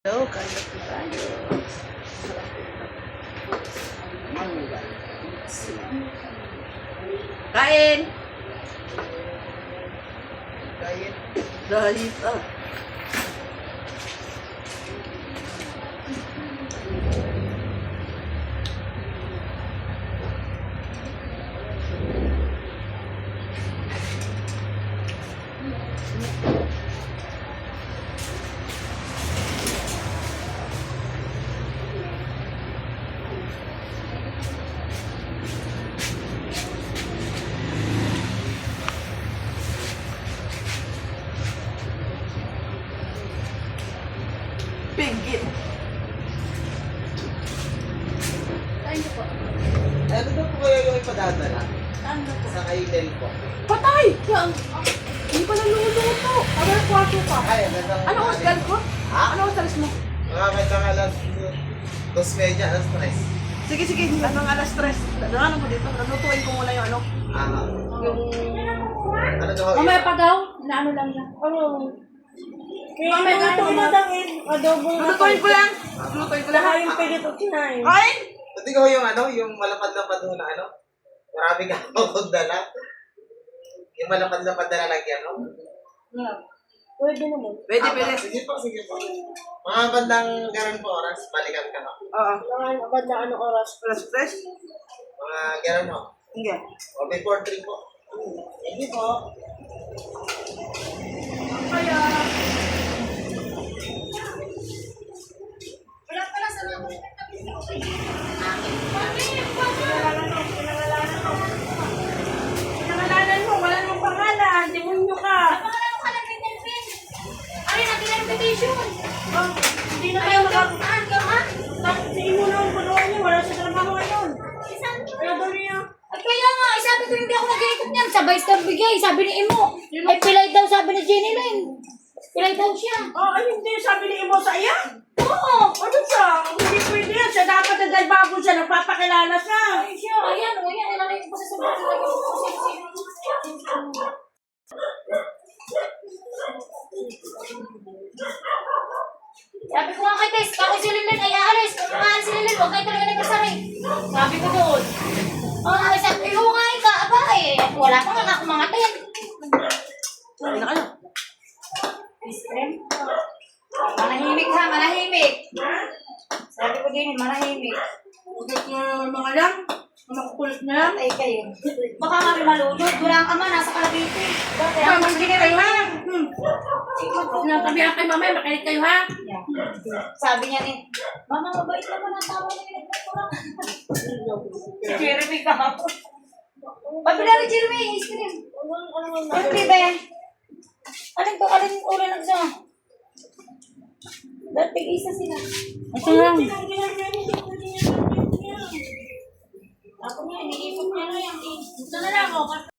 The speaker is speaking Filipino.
Hello, kaya po tayo. Kain! Kain. Dahil pinggit. Ano po? Ano daw po kaya yung ipadadala? Ano po? Sa kailel po. Patay! Yan! Hindi pa naluluto. Aray, kwarto pa. Ay, ano daw? Ano oras galit ko? Ha? Ano oras alas mo? Makakita alas 2:30, alas 3. Sige, sige. Hanggang alas 3. Ano mo dito? Nalutuin ko muna yung ano. Ah, Yung... ano daw? Mamaya pa daw? Inaano lang niya. Ano? Mamaya ka ito madangin. Adobo na. Lutuin ko lang. Lutuin ko lang. Lahat yung pilit at kinain. Ay! Pati ko yung ano, yung malapad-lapad mo na ano? Marami ka magdala. Yung malapad-lapad na lalagyan, no? Pwede naman. Pwede, Ah, pwede. Sige po, sige po. Mga bandang ganun po oras, balikan ka no? Oo. Kailangan abad na anong oras. Alas 3? Mga ganun mo. Hindi. O before 3 po. Sige po. Kaya... Wala pala sa mga Pinangalanan mo, wala namang pangalan. Demonyo ka. pangalan ka lang pinipin. Ano yung nag-invitation? Oh, hindi na kayo Ayaw makak... ka saan ka ha? Sige mo na ang punuan niyo, wala sa trabaho ngayon. Isang Kaya doon niya. At kaya nga, sabi ko hindi ako nag-iikot niyan. Sabay star bigay, sabi ni Imo. Ay pilay daw, sabi ni Jenny Lynn. Pilay daw siya. Oh, ay hindi, sabi ni Imo sa iya. Oo. Ano siya? Hindi pwede yan. Siya dapat na dahil bago siya, nagpapakilala siya. Ay siya, ayan, o yan. Ilalagay ko sa sumunod. Sabi ko nga kay Tess, ako si Lilin ay aalis. Kung aalis si Lilin, huwag kayo talaga nagkasari. Sabi ko doon. Ay sabi ko nga ka, aba eh. Wala pa nga ako mga ten. Sabi na kayo. Ice cream? Manahimik ha, manahimik. Sabi ko din, manahimik. Ugat na mga lang. Makukulit na yan. Ay kayo. Baka nga rin malunod. Wala ka man, nasa Cavite. Kaya magiging kayo ha. Natabihan kayo mamaya, makinig kayo ha. Sabi niya rin, Mama, mabait naman ang tawa niya. Jeremy ka ako. Pabila rin Jeremy, ice cream. Jeremy ba yan? Alin ulan lang siya? Dati isa sila. Ito lang. Ako niya, iniipot niya na yan. Ito na lang ako.